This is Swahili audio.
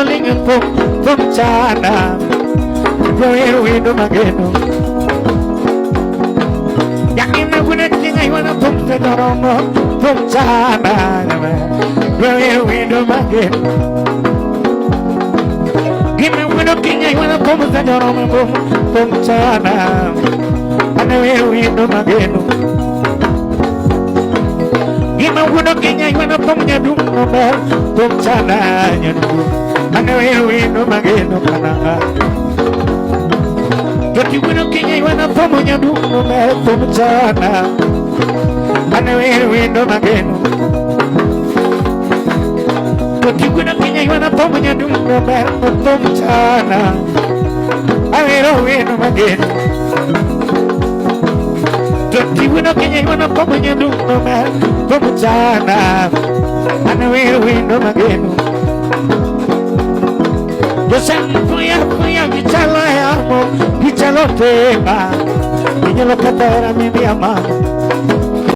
linga mchana Wewe wendo mageno Yakina kuna kinga iwana pumpe doromo mchana Wewe wendo mageno Gina wendo kinga iwana pumpe doromo mchana Wewe wendo mageno Gina wendo kinga iwana pumpe doromo mchana Wewe wendo mageno kananga Joti wino Kenya iwana pamoja ndugu mepo mchana Ane wino mageno Joti wino Kenya iwana pamoja ndugu mepo mchana Ane wino mageno Joti wino Kenya iwana pamoja ndugu mepo mchana Ane wino mageno Yosan puya vichalo ya amo Vichalo tema Niño lo que te era mi amado